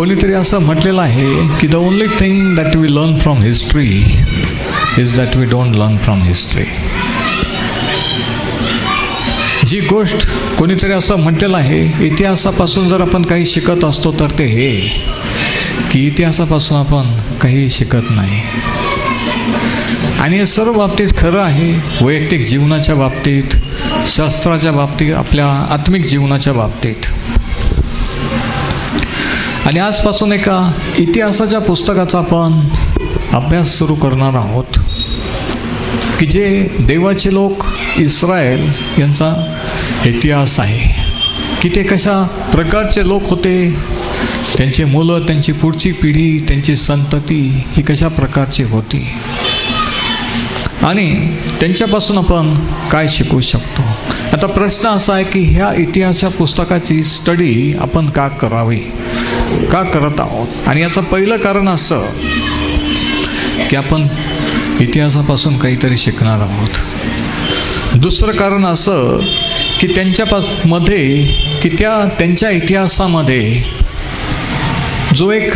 कोणीतरी असं म्हटलेलं आहे की the only thing that we learn from history is that we don't learn from history. जी गोष्ट कोणीतरी असं म्हटलेलं आहे, इतिहासापासून जर आपण काही शिकत असतो तर ते हे की इतिहासापासून आपण काही शिकत नाही. आणि हे सर्व बाबतीत खरं आहे, वैयक्तिक जीवनाच्या बाबतीत, शास्त्राच्या बाबतीत, आपल्या आत्मिक जीवनाच्या बाबतीत. आणि आजपासून एका इतिहासाच्या पुस्तकाचा आपण अभ्यास सुरू करणार आहोत की जे देवाचे लोक इस्रायल यांचा इतिहास आहे, की ते कशा प्रकारचे लोक होते, त्यांचे मुलं, त्यांची पुढची पिढी, त्यांची संतती ही कशा प्रकारची होती आणि त्यांच्यापासून आपण काय शिकू शकतो. आता प्रश्न असा आहे की ह्या इतिहासाच्या पुस्तकाची स्टडी आपण का करावी, का करत आहोत. आणि याचं पहिलं कारण असं की आपण इतिहासापासून काहीतरी शिकणार आहोत. दुसरं कारण असं की त्यांच्या इतिहासामध्ये जो एक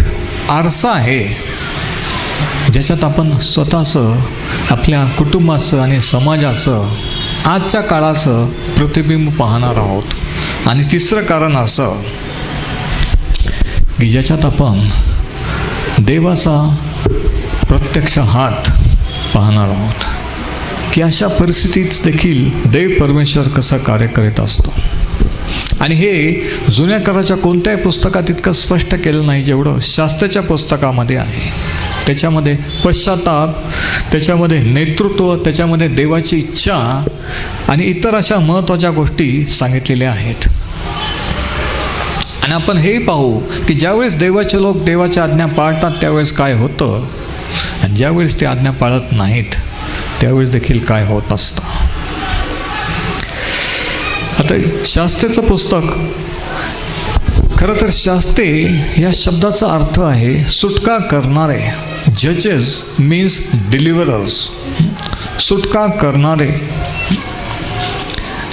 आरसा आहे ज्याच्यात आपण स्वतःचं, आपल्या कुटुंबाचं आणि समाजाचं, आजच्या काळाचं प्रतिबिंब पाहणार आहोत. आणि तिसरं कारण असं की ज्याच्यात आपण देवाचा प्रत्यक्ष हात पाहणार आहोत की अशा परिस्थितीत देखील देव परमेश्वर कसं कार्य करीत असतो. आणि हे जुन्या कराच्या कोणत्याही पुस्तकात इतकं स्पष्ट केलं नाही जेवढं शास्त्राच्या पुस्तकामध्ये आहे. त्याच्यामध्ये पश्चाताप, त्याच्यामध्ये नेतृत्व, त्याच्यामध्ये देवाची इच्छा आणि इतर अशा महत्त्वाच्या गोष्टी सांगितलेल्या आहेत. आणि आपण हेही पाहू की ज्यावेळेस देवाचे लोक देवाच्या आज्ञा पाळतात त्यावेळेस काय होतं आणि ज्यावेळेस ते आज्ञा पाळत नाहीत त्यावेळेस देखील काय होत असतं. आता शास्त्रेचं पुस्तक, खरं तर शास्त्रे या शब्दाचा अर्थ आहे सुटका करणारे. जजेस मीन्स डिलिव्हरर्स, सुटका करणारे.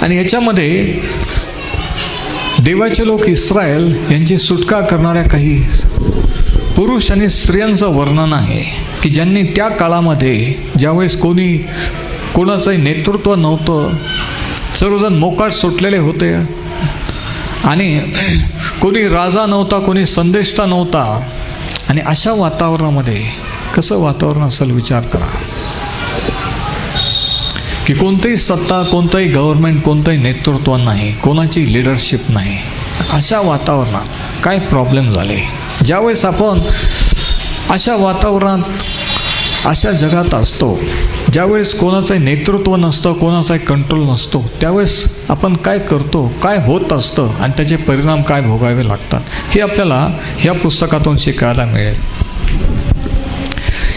आणि ह्याच्यामध्ये देवाचे लोक इस्रायल यांची सुटका करणाऱ्या काही पुरुष आणि स्त्रियांचं वर्णन आहे की ज्यांनी त्या काळामध्ये ज्यावेळेस कोणाचंही नेतृत्व नव्हतं, सर्वजण मोकाट सुटलेले होते आणि कोणी राजा नव्हता, कोणी संदेष्टा नव्हता. आणि अशा वातावरणामध्ये कसं वातावरण असेल विचार करा की कोणतीही सत्ता, कोणतंही गव्हर्नमेंट, कोणतंही नेतृत्व नाही, कोणाची लिडरशिप नाही. अशा वातावरणात काय प्रॉब्लेम झाले. ज्यावेळेस आपण अशा वातावरणात, अशा जगात असतो, ज्यावेळेस कोणाचंही नेतृत्व नसतं, कोणाचाही कंट्रोल नसतो, त्यावेळेस आपण काय करतो, काय होत असतं आणि त्याचे परिणाम काय भोगावे लागतात हे आपल्याला ह्या पुस्तकातून शिकायला मिळेल.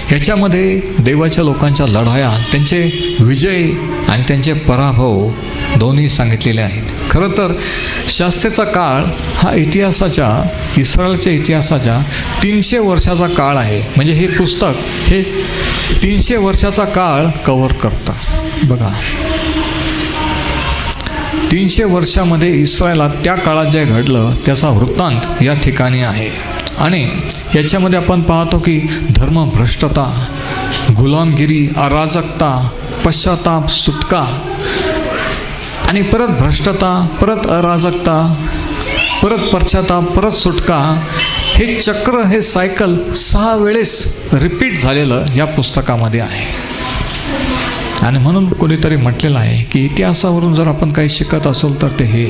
ह्याच्यामध्ये देवाच्या लोकांच्या लढाया, त्यांचे विजय आणि त्यांचे पराभव दोन्ही सांगितलेले आहेत. खरं तर शास्त्रेचा काळ हा इस्रायलच्या इतिहासाच्या 300 वर्षाचा काळ आहे. म्हणजे हे पुस्तक हे 300 वर्षाचा काळ कव्हर करतं. बघा, 300 वर्षामध्ये इस्रायलात त्या काळात जे घडलं त्याचा वृत्तांत या ठिकाणी आहे. आणि याच्यामध्ये आपण पाहतो की धर्मभ्रष्टता, गुलामगिरी, अराजकता, पश्चाताप, सुटका आणि परत भ्रष्टता, परत अराजकता, परत पश्चाताप, परत सुटका, हे चक्र, हे सायकल 6 वेळेस रिपीट झालेलं या पुस्तकामध्ये आहे. आणि म्हणून कोणीतरी म्हटलेलं आहे की इतिहासावरून जर आपण काही शिकत असेल तर ते हे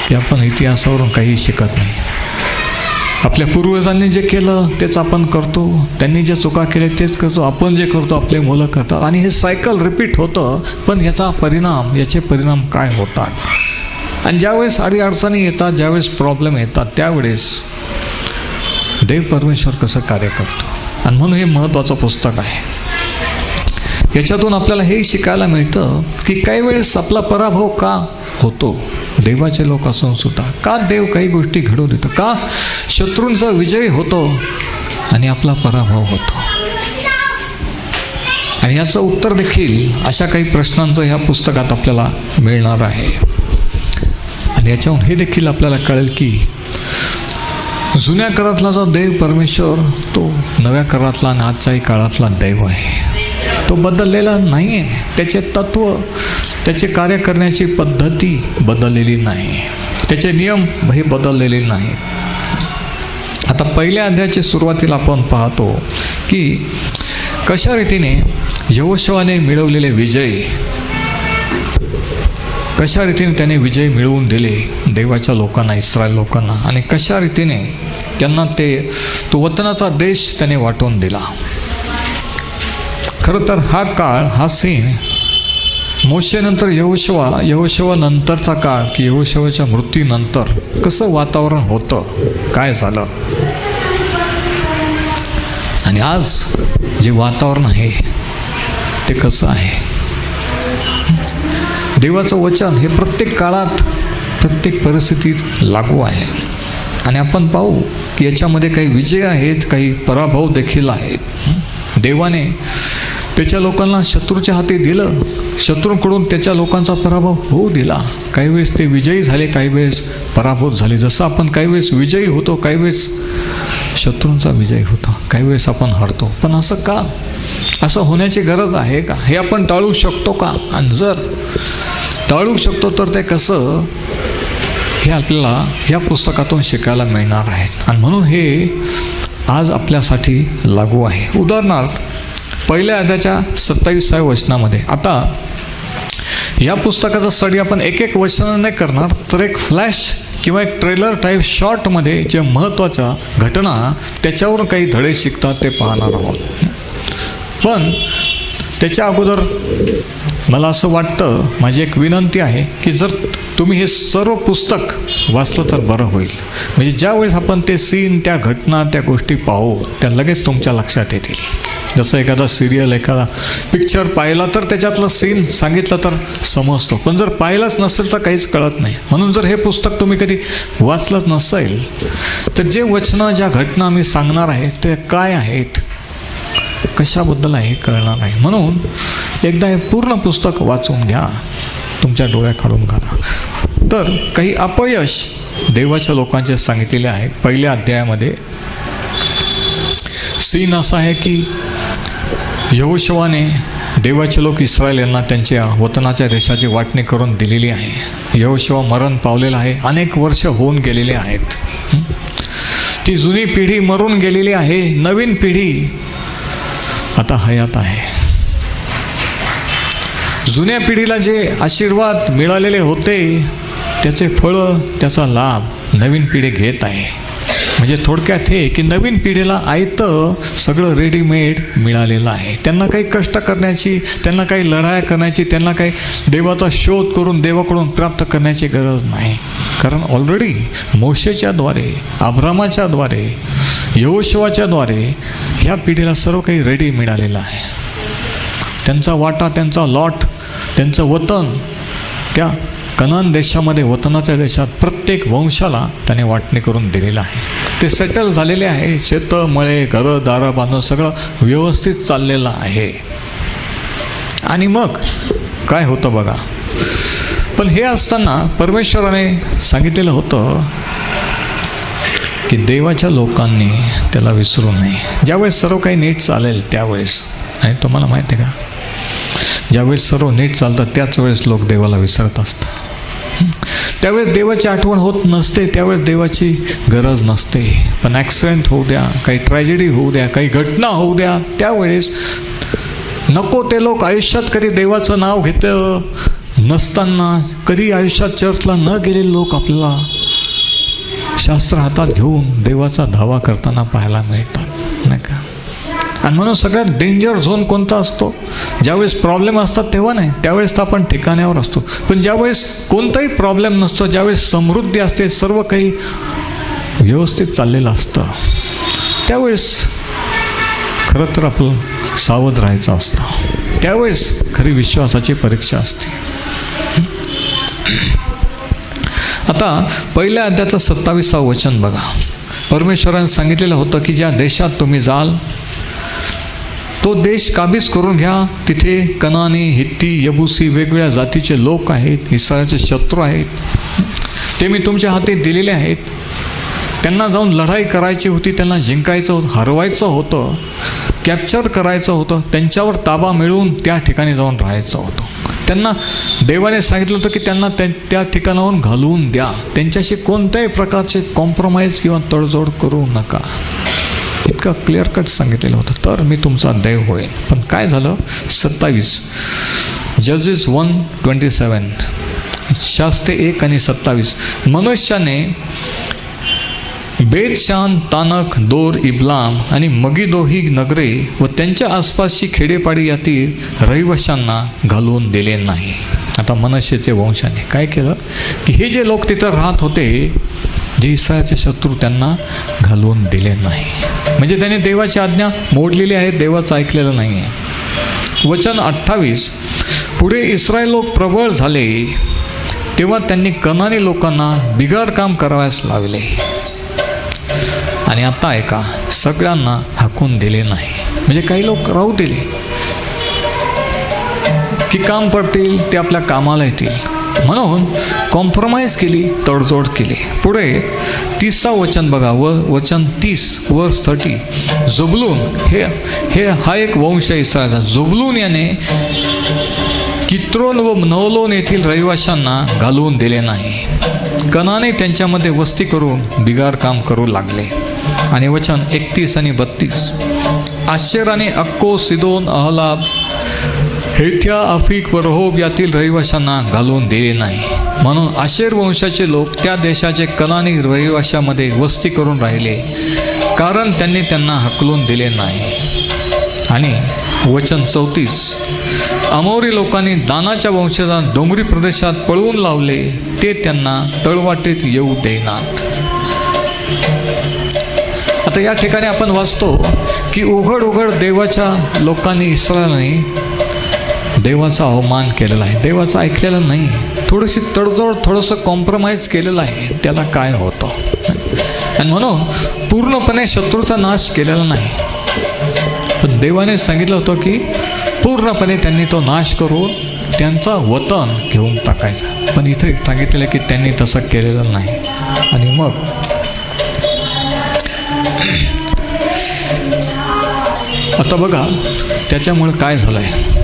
की आपण इतिहासावरून काही शिकत नाही. आपल्या पूर्वजांनी जे केलं तेच आपण करतो, त्यांनी जे चुका केल्या तेच करतो, आपण जे करतो आपले मुलं करतात. आणि हे सायकल रिपीट होतं. पण याचे परिणाम काय होतात आणि ज्यावेळेस अडीअडचणी येतात, ज्यावेळेस प्रॉब्लेम येतात त्यावेळेस देव परमेश्वर कसं कार्य करतो. आणि म्हणून हे महत्त्वाचं पुस्तक आहे. याच्यातून आपल्याला हे शिकायला मिळतं की काही वेळेस आपला पराभव का होतो, देवाचे लोक असून सुद्धा का देव काही गोष्टी घडवून देतो, का शत्रूंचा विजय होतो आणि आपला पराभव होतो. आणि याचं उत्तर देखील अशा काही प्रश्नांचं ह्या पुस्तकात आपल्याला मिळणार आहे. आणि याच्याहून हे देखील आपल्याला कळेल की जुन्या काळातला जो देव परमेश्वर तो नव्या काळातला आणि आजच्याही काळातला देव आहे. तो बदललेला नाही आहे. त्याचे तत्व, त्याचे कार्य करण्याची पद्धती बदललेली नाही, त्याचे नियम हे बदललेले नाही. आता पहिल्या अध्यायाच्या सुरुवातीला आपण पाहतो की कशा रीतीने यहोशुआने मिळवलेले विजय, कशा रीतीने त्याने विजय मिळवून दिले देवाच्या लोकांना, इस्रायल लोकांना, आणि कशा रीतीने त्यांना तो वतनाचा देश त्याने वाटून दिला. खरं तर हा काळ, हा सीन मोशेनंतर यहोशुआ नंतरचा काळ, की यहोशुआच्या मृत्यूनंतर कसं वातावरण होतं, काय झालं, आणि आज जे वातावरण आहे ते कसं आहे. देवाचं वचन हे प्रत्येक काळात, प्रत्येक परिस्थितीत लागू आहे. आणि आपण पाहू की याच्यामध्ये काही विजय आहेत, काही पराभव देखील आहेत. देवाने त्याच्या लोकांना शत्रूच्या हाती दिलं, शत्रूंकडून त्याच्या लोकांचा पराभव होऊ दिला. काही वेळेस ते विजयी झाले, काही वेळेस पराभूत झाले. जसं आपण काही वेळेस विजयी होतो, काही वेळेस शत्रूंचा विजय होतो, काही वेळेस आपण हरतो. पण असं का, असं होण्याची गरज आहे का? हे आपण टाळू शकतो का? आणि जर टाळू शकतो तर ते कसं, हे आपल्याला या पुस्तकातून शिकायला मिळणार आहे. आणि म्हणून हे आज आपल्यासाठी लागू आहे. उदाहरणार्थ पहिल्या अध्यायाच्या 27व्या वचनामध्ये, आता या पुस्तकाचा स्टडी आपण एक वचन नाही करणार, तर एक फ्लॅश किंवा एक ट्रेलर टाईप शॉर्टमध्ये जे महत्त्वाच्या घटना त्याच्यावर काही धडे शिकतात ते पाहणार आहोत. पण त्याच्या अगोदर मला असं वाटतं, माझी एक विनंती आहे की जर तुम्ही हे सर्व पुस्तक वाचलं तर बरं होईल. म्हणजे ज्यावेळेस आपण ते सीन, त्या घटना, त्या गोष्टी पाहू, त्या लगेच तुमच्या लक्षात येतील. जसं एखादा सिरियल, एखादा पिक्चर पाहिला तर त्याच्यातलं सीन सांगितलं तर समजतो, पण जर पाहिलंच नसेल तर काहीच कळत नाही. म्हणून जर हे पुस्तक तुम्ही कधी वाचलंच नसेल तर जे वचनं, ज्या घटना मी सांगणार आहे ते काय आहेत, कशाबद्दल आहे कळणार नाही. म्हणून एकदा हे पूर्ण पुस्तक वाचून घ्या, तुमच्या डोळ्या काढून घाला. तर काही अपयश देवाच्या लोकांचे सांगितलेले आहे. पहिल्या अध्यायामध्ये सीन असा आहे की यहोशुआने देवाचे लोक इस्रायल यांना त्यांच्या वतनाच्या देशाची वाटणी करून दिलेली आहे. यहोशुआ मरण पावलेला आहे, अनेक वर्ष होऊन गेलेले आहेत. ती जुनी पिढी मरून गेलेली आहे, नवीन पिढी आता हयात आहे. जुन्या पिढीला जे आशीर्वाद मिळालेले होते त्याचे फळं, त्याचा लाभ नवीन पिढी घेत आहे. म्हणजे थोडक्यात हे की नवीन पिढीला आयतं सगळं रेडीमेड मिळालेलं आहे. त्यांना काही कष्ट करण्याची, त्यांना काही लढाया करण्याची, त्यांना काही देवाचा शोध करून देवाकडून प्राप्त करण्याची गरज नाही. कारण ऑलरेडी मोशेच्याद्वारे, अब्रामाच्याद्वारे, यहोशुआच्याद्वारे ह्या पिढीला सर्व काही रेडी मिळालेलं आहे. त्यांचा वाटा, त्यांचा लॉट, त्यांचं वतन त्या कनान देशामध्ये, वतनाच्या देशात प्रत्येक वंशाला त्याने वाटणी करून दिलेलं आहे. ते सेटल झालेले आहे. शेतं, मळे, घरं, दारं बांधून सगळं व्यवस्थित चाललेलं आहे. आणि मग काय होतं बघा. पण हे असताना परमेश्वराने सांगितलेलं होतं की देवाच्या लोकांनी त्याला विसरू नये. ज्यावेळेस सर्व काही नीट चालेल त्यावेळेस, आणि तुम्हाला माहिती आहे का, ज्यावेळेस सर्व नीट चालतं त्याच वेळेस लोक देवाला विसरत असतात. त्यावेळेस देवाची आठवण होत नसते, त्यावेळेस देवाची गरज नसते. पण ॲक्सिडेंट होऊ द्या, काही ट्रॅजेडी होऊ द्या, काही घटना होऊ द्या, त्यावेळेस नको ते लोक आयुष्यात कधी देवाचं नाव घेतं नसताना, कधी आयुष्यात चर्चला न गेलेले लोक आपल्याला शास्त्र हातात घेऊन देवाचा धावा करताना पाहायला मिळतात, नाही का. आणि म्हणून सगळ्यात डेंजर झोन कोणता असतो? ज्यावेळेस प्रॉब्लेम असतात तेव्हा नाही, त्यावेळेस तर आपण ठिकाण्यावर असतो. पण ज्यावेळेस कोणताही प्रॉब्लेम नसतो, ज्यावेळेस समृद्धी असते, सर्व काही व्यवस्थित चाललेलं असतं, त्यावेळेस खरं तर आपलं सावध राहायचं असतं. त्यावेळेस खरी विश्वासाची परीक्षा असते. आता पहिल्या अध्यायाचं 27वं वचन बघा. परमेश्वराने सांगितलेलं होतं की ज्या देशात तुम्ही जाल तो देश काबीज करून घ्या. तिथे कनानी, हित्ती, यबुसी वेगवेगळ्या जातीचे लोक आहेत, इस्रायलचे शत्रू आहेत, ते मी तुमच्या हाती दिलेले आहेत. त्यांना जाऊन लढाई करायची होती, त्यांना जिंकायचं होतं, हरवायचं होतं, कॅप्चर करायचं होतं, त्यांच्यावर ताबा मिळवून त्या ठिकाणी जाऊन राहायचं होतं. त्यांना देवाने सांगितलं होतं की त्यांना त्या ठिकाणावरून घालवून द्या, त्यांच्याशी कोणत्याही प्रकारचे कॉम्प्रोमाइज किंवा तडजोड करू नका, इतकं क्लिअर कट सांगितलेलं होतं. तर मी तुमचा देव होईल. पण काय झालं? 27 जजेस 1:27 शास्त्रे 1 आणि 27. मनुष्याने बेतशान, तानक, दोर, इब्लाम आणि मगिदो ही नगरे व त्यांच्या आसपासची खेडेपाडी यातील रहिवाशांना घालवून दिले नाही. आता मनुष्याचे वंशाने काय केलं की हे जे लोक तिथं राहत होते, जे इस्रायलचे शत्रू, त्यांना घालवून दिले नाही. म्हणजे त्याने देवाची आज्ञा मोडलेली आहे, देवाचं ऐकलेलं नाही आहे. वचन 28. पुढे इस्रायल लोक प्रबळ झाले तेव्हा त्यांनी कनानी लोकांना बिगाड काम करावयास लावले. आणि आता ऐका, सगळ्यांना हाकून दिले नाही. म्हणजे काही लोक राहू दिले की काम पडतील, ते आपल्या कामाला येतील म्हणून कॉम्प्रोमाइज केली, तडजोड केली. पुढे 30 वचन बघा, वचन 30 वर्स 30. जुबलून हे हा एक वंश इस्रायलचा. जुबलून याने कित्रोन व नवलोन येथील रहिवाशांना घालवून दिले नाही. कनाने त्यांच्यामध्ये वस्ती करून बिगाड काम करू लागले. आणि वचन 31 आणि 32. आशेराने अक्को, सिदोन, अहलाब, हेथ्या, अफीक व रहोब यातील रहिवाशांना घालवून दिले नाही. म्हणून आशेर वंशाचे लोक त्या देशाचे कनानी रहिवाशामध्ये वस्ती करून राहिले, कारण त्यांनी त्यांना हकलून दिले नाही. आणि वचन 34. अमोरी लोकांनी दानाच्या वंशाचा डोंगरी प्रदेशात पळवून लावले, ते त्यांना तळवाटेत येऊ देईनात. आता या ठिकाणी आपण वाचतो की उघड देवाच्या लोकांनी, इस्रायलांनी देवाचा अवमान केलेला आहे, देवाचं ऐकलेलं नाही, थोडीशी तडजोड, थोडंसं कॉम्प्रोमाइज केलेलं आहे. त्याला काय होतं? आणि म्हणून पूर्णपणे शत्रूचा नाश केलेला नाही, पण देवाने सांगितलं होतं की पूर्णपणे त्यांनी तो नाश करून त्यांचा वतन घेऊन टाकायचा. पण इथे सांगितलेलं की त्यांनी तसं केलेलं नाही. आणि मग आता बघा त्याच्यामुळे काय झालं आहे,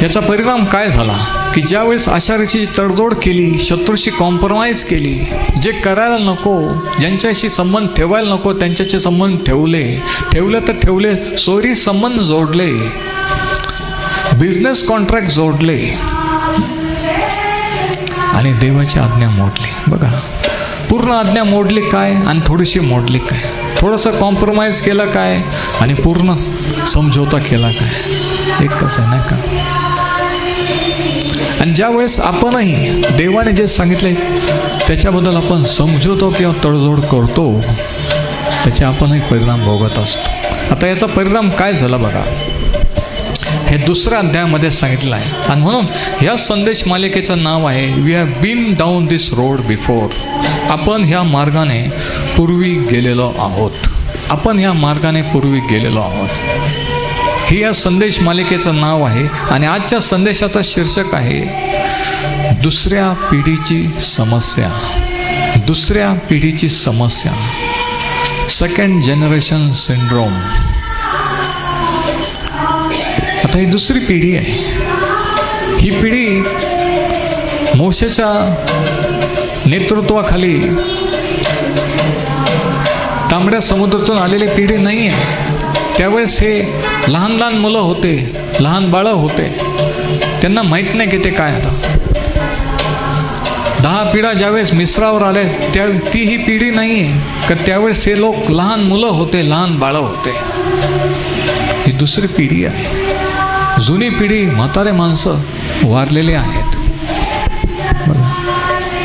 याचा परिणाम काय झाला की ज्यावेळेस आशारीची तडजोड केली, शत्रूशी कॉम्प्रोमाइज केली, जे करायला नको, ज्यांच्याशी संबंध ठेवायला नको त्यांच्याशी संबंध ठेवले, सोयरी संबंध जोडले, बिझनेस कॉन्ट्रॅक्ट जोडले आणि देवाची आज्ञा मोडली. बघा, पूर्ण आज्ञा मोडली काय आणि थोडीशी मोडली काय, थोडंसं कॉम्प्रोमाइज केलं काय आणि पूर्ण समझोता केला काय, एकच आहे नाही का? आणि ज्यावेळेस आपणही देवाने जे सांगितले त्याच्याबद्दल आपण समजवतो किंवा तडजोड करतो, त्याचे आपणही परिणाम भोगत असतो. आता याचा परिणाम काय झाला बघा, हे 2ऱ्या अध्यायामध्ये सांगितलं आहे. आणि म्हणून ह्या संदेश मालिकेचं नाव आहे we have been down this road before. आपण ह्या मार्गाने पूर्वी गेलेलो आहोत, आपण ह्या मार्गाने पूर्वी गेलेलो आहोत. ही या संदेश मालिकेचं नाव आहे. आणि आजच्या संदेशाचं शीर्षक आहे 2ऱ्या पिढीची समस्या. 2ऱ्या पिढीची समस्या, सेकंड जनरेशन सिंड्रोम. आता ही 2री पिढी आहे. ही पिढी मोशेच्या नेतृत्वाखाली तांबड्या समुद्रातून आलेली पिढी नाही आहे. त्यावेळेस हे लहान मुलं होते, लहान बाळं होते, त्यांना माहीत नाही की ते काय. आता 10 पिढ्या ज्यावेळेस मिस्रावर आले ती ही पिढी नाही आहे का, त्यावेळेस हे लोक लहान मुलं होते, लहान बाळं होते. ही 2री पिढी आहे. जुनी पिढी म्हातारे माणसं वारलेले आहेत.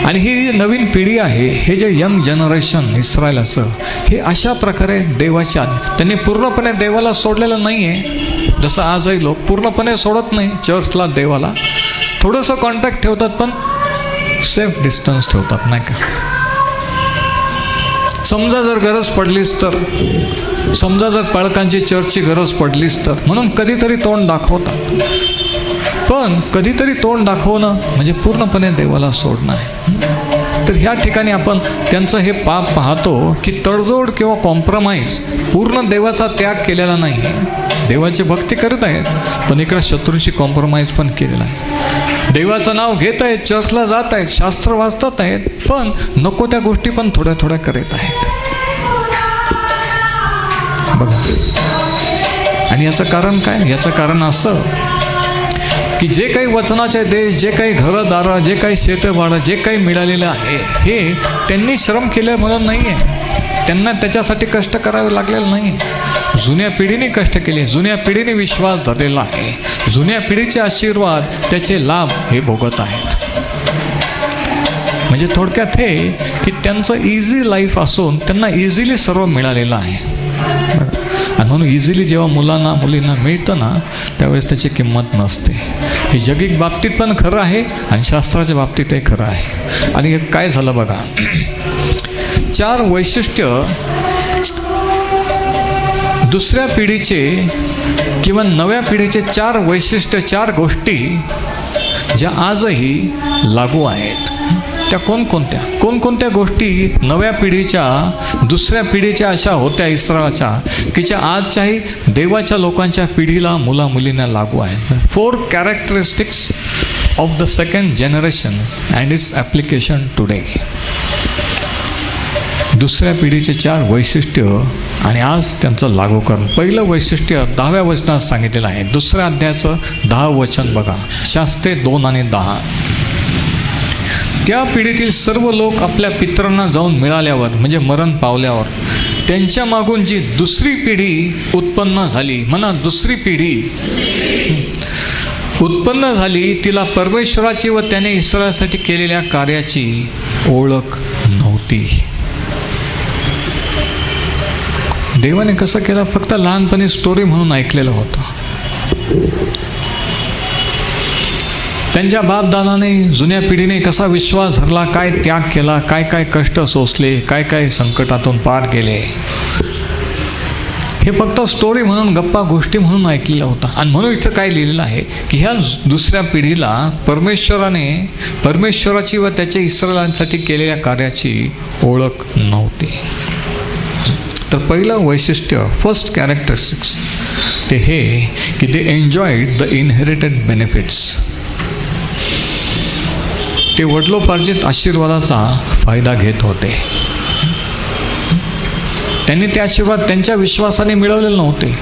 आणि ही नवीन पिढी आहे, हे जे यंग जनरेशन इस्रायलाचं, हे अशा प्रकारे देवाच्या, त्यांनी पूर्णपणे देवाला सोडलेलं नाही आहे. जसं आजही लोक पूर्णपणे सोडत नाही चर्चला, देवाला थोडंसं कॉन्टॅक्ट ठेवतात, पण सेफ डिस्टन्स ठेवतात नाही का. समजा जर गरज पडलीच तर, समजा जर पालकांची चर्चची गरज पडलीच तर, म्हणून कधीतरी तोंड दाखवतात. पण कधीतरी तोंड दाखवणं म्हणजे पूर्णपणे देवाला सोडणं आहे. तर ह्या ठिकाणी आपण त्यांचं हे पाप पाहतो की तडजोड किंवा कॉम्प्रोमाइज, पूर्ण देवाचा त्याग केलेला नाही. देवाची भक्ती करत आहेत पण इकडं शत्रूची कॉम्प्रोमाइज पण केलेला आहे. देवाचं नाव घेत आहेत, चर्चला जात आहेत, शास्त्र वाचतात आहेत, पण नको त्या गोष्टी पण थोड्या थोड्या करत आहेत. बघा, आणि याचं कारण काय? याचं कारण असं की जे काही वचनाचे देश, जे काही घरदारं, जे काही शेतबाडं, जे काही मिळालेलं आहे हे त्यांनी श्रम केलं म्हणून नाही आहे. त्यांना त्याच्यासाठी कष्ट करावे लागलेलं नाही. जुन्या पिढीने कष्ट केले, जुन्या पिढीने विश्वास धरलेला आहे, जुन्या पिढीचे आशीर्वाद, त्याचे लाभ हे भोगत आहेत. म्हणजे थोडक्यात हे की त्यांचं इझी लाईफ असून त्यांना इझिली सर्व मिळालेलं आहे. आणि म्हणून इझिली जेव्हा मुलांना मुलींना मिळतं ना त्यावेळेस त्याची किंमत नसते. हे जगिक बाबतीत पण खरं आहे आणि शास्त्राच्या बाबतीतही खरं आहे. आणि काय झालं बघा, 4 वैशिष्ट्य दुसऱ्या पिढीचे किंवा नव्या पिढीचे 4 वैशिष्ट्य, 4 गोष्टी ज्या आजही लागू आहेत. त्या कोणकोणत्या गोष्टी नव्या पिढीच्या, दुसऱ्या पिढीच्या अशा होत्या इस्रायलच्या की ज्या आजच्याही देवाच्या लोकांच्या पिढीला, मुला मुलींना लागू आहेत. 4 characteristics of the second generation and it's application today. दुसऱ्या पिढीचे 4 वैशिष्ट्य आणि आज त्यांचं लागू करणं. पहिलं वैशिष्ट्य 10व्या वचनात सांगितलेलं आहे. दुसऱ्या अध्यायाचं 10 वचन बघा, शास्त्रे 2 आणि 10. त्या पिढीतील सर्व लोक आपल्या पितरांना जाऊन मिळाल्यावर, म्हणजे मरण पावल्यावर, त्यांच्या मागून जी दुसरी पिढी उत्पन्न झाली, म्हणा दुसरी पिढी उत्पन्न झाली, तिला परमेश्वराची व त्याने इस्रायलसाठी केलेल्या कार्याची ओळख नव्हती. देवाने कसं केलं? फक्त लहानपणी स्टोरी म्हणून ऐकलेलं होतं. त्यांच्या बापदादाने, जुन्या पिढीने कसा विश्वास धरला, काय त्याग केला, काय काय कष्ट सोसले, काय काय संकटातून पार केले, हे फक्त स्टोरी म्हणून, गप्पा गोष्टी म्हणून ऐकलेलं होतं. आणि म्हणून इथं काय लिहिलेलं आहे की ह्या दुसऱ्या पिढीला परमेश्वराची व त्याच्या इस्रायलांसाठी केलेल्या कार्याची ओळख नव्हती. तर पहिलं वैशिष्ट्य, फर्स्ट कॅरेक्टरिस्टिक्स, ते हे की दे एन्जॉयड द इनहेरिटेड बेनिफिट्स. ते वडिलोपार्जित आशीर्वादाचा फायदा घेत होते. त्यांनी ते आशीर्वाद त्यांच्या विश्वासाने मिळवलेले नव्हते,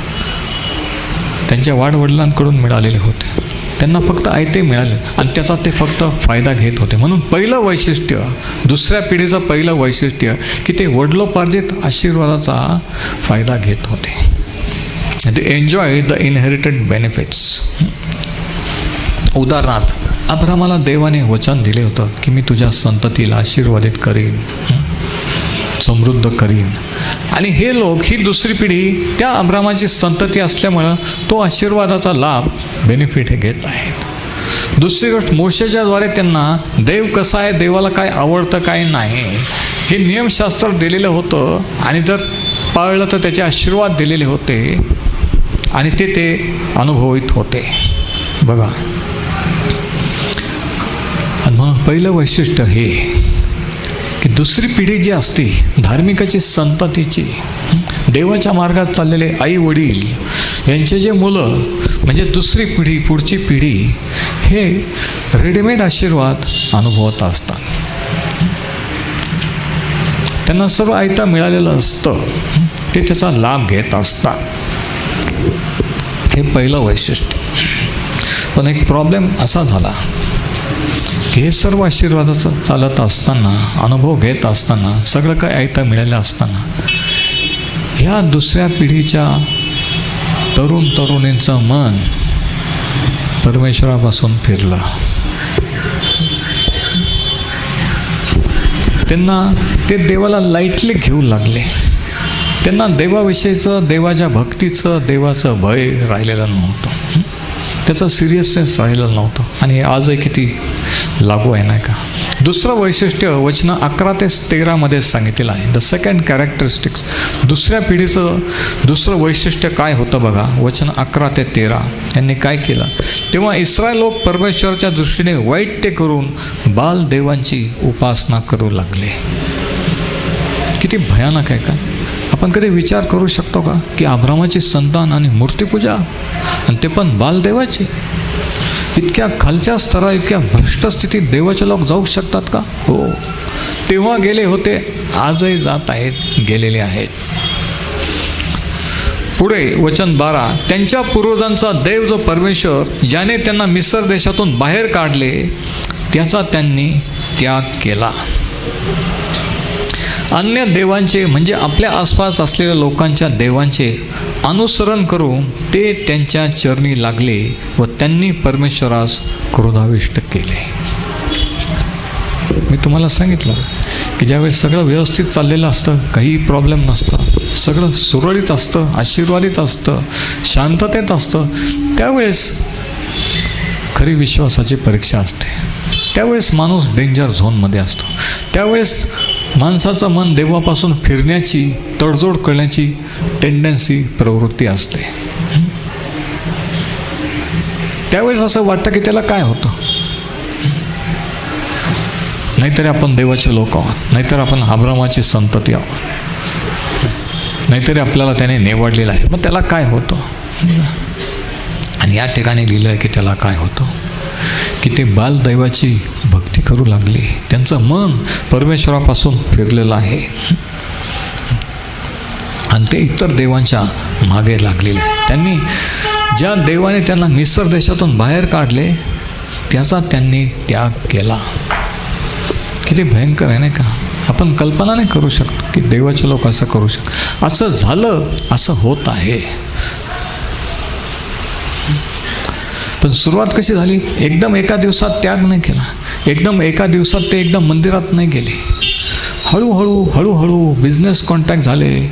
त्यांच्या वाडवडिलांकडून मिळालेले होते. त्यांना फक्त आयते मिळाले आणि त्याचा ते फक्त फायदा घेत होते. म्हणून पहिलं वैशिष्ट्य, दुसऱ्या पिढीचं पहिलं वैशिष्ट्य की ते वडिलोपार्जित आशीर्वादाचा फायदा घेत होते. They enjoy the inherited benefits. उदाहरणार्थ, अब्रामाला देवाने वचन दिले होतं की मी तुझ्या संततीला आशीर्वादित करीन, समृद्ध करीन. आणि हे लोक, ही दुसरी पिढी त्या अब्रामाची संतती असल्यामुळं तो आशीर्वादाचा लाभ, बेनिफिट हे घेत आहेत. दुसरी गोष्ट, मोशेच्याद्वारे त्यांना देव कसा आहे, देवाला काय आवडतं काय नाही, हे नियमशास्त्र दिलेलं होतं आणि जर पाळलं तर त्याचे आशीर्वाद दिलेले होते आणि ते अनुभवित होते. बघा, आणि म्हणून पहिलं वैशिष्ट्य हे की दुसरी पिढी जी असते, धार्मिकाची संततीची, देवाच्या मार्गात चाललेले आई वडील यांचे जे मुलं, म्हणजे दुसरी पिढी, पुढची पिढी, हे रेडीमेड आशीर्वाद अनुभवत असतात. त्यांना सर्व आयतं मिळालेलं असतं, ते त्याचा लाभ घेत असतात. हे पहिलं वैशिष्ट्य. पण एक प्रॉब्लेम असा झाला की हे सर्व आशीर्वादाचं चालत असताना, अनुभव घेत असताना, सगळं काय आयतं मिळालं असताना, ह्या दुसऱ्या पिढीच्या तरुणींचं मन परमेश्वरापासून फिरलं. त्यांना ते देवाला लाईटली घेऊ लागले. त्यांना देवाविषयीचं, देवाच्या भक्तीचं, देवाचं भय राहिलेलं नव्हतं. त्याचं सिरियसनेस राहिलेलं नव्हतं. आणि आजही किती लागू आहे नाही का. दुसरं वैशिष्ट्य वचन 11 ते 13 सांगितलेलं आहे. द सेकंड कॅरेक्टरिस्टिक्स, दुसऱ्या पिढीचं दुसरं वैशिष्ट्य काय होतं बघा. वचन 11 ते 13 यांनी काय केलं. तेव्हा इस्रायल लोक परमेश्वराच्या दृष्टीने वाईट ते करून बाल देवांची उपासना करू लागले. किती भयानक आहे का. आपण कधी विचार करू शकतो का की अब्रामाची संतान आणि मूर्तीपूजा, आणि ते पण बालदेवाची. इतक्या खालच्या स्तरात, इतक्या भ्रष्ट स्थितीत देवाचे लोक जाऊ शकतात का. हो, तेव्हा गेले होते, आजही जात आहेत, गेलेले आहेत. पुढे वचन 12, त्यांच्या पूर्वजांचा देव जो परमेश्वर ज्याने त्यांना मिस्र देशातून बाहेर काढले त्याचा त्यांनी त्याग केला. अन्य देवांचे म्हणजे आपल्या आसपास असलेल्या लोकांच्या देवांचे अनुसरण करून ते त्यांच्या चरणी लागले व त्यांनी परमेश्वरास क्रोधाविष्ट केले. मी तुम्हाला सांगितलं की ज्यावेळेस सगळं व्यवस्थित चाललेलं असतं, काही प्रॉब्लेम नसतं, सगळं सुरळीत असतं, आशीर्वादित असतं, शांततेत असतं, त्यावेळेस खरी विश्वासाची परीक्षा असते. त्यावेळेस माणूस डेंजर झोनमध्ये असतो. त्यावेळेस माणसाचं मन देवापासून फिरण्याची, तडजोड करण्याची टेंडन्सी, प्रवृत्ती असते. त्यावेळेस असं वाटतं की त्याला काय होतं. नाहीतरी आपण देवाचे लोक आहोत, नाहीतर आपण अब्रामाची संतती आहोत, नाहीतरी आपल्याला त्याने निवडलेलं आहे, मग त्याला काय होतं. आणि या ठिकाणी लिहिलं आहे की त्याला काय होतं, की ते बालदैवाची भक्ती करू लागले. त्यांचं मन परमेश्वरापासून फिरलेलं आहे आणि ते इतर देवांच्या मागे लागलेले. त्यांनी ज्या देवाने त्यांना मिस्र देशातून बाहेर काढले त्याचा त्यांनी त्याग केला. किती भयंकर आहे नाही का. आपण कल्पना नाही करू शकतो की देवाचे लोक असं करू शकतात. असं झालं, असं होत आहे. पण सुरुवात कशी झाली. एकदम एका दिवसात त्याग नाही केला. एकदम एका दिवसात ते एकदम मंदिरात नाही गेले. हळूहळू बिझनेस कॉन्टॅक्ट झाले,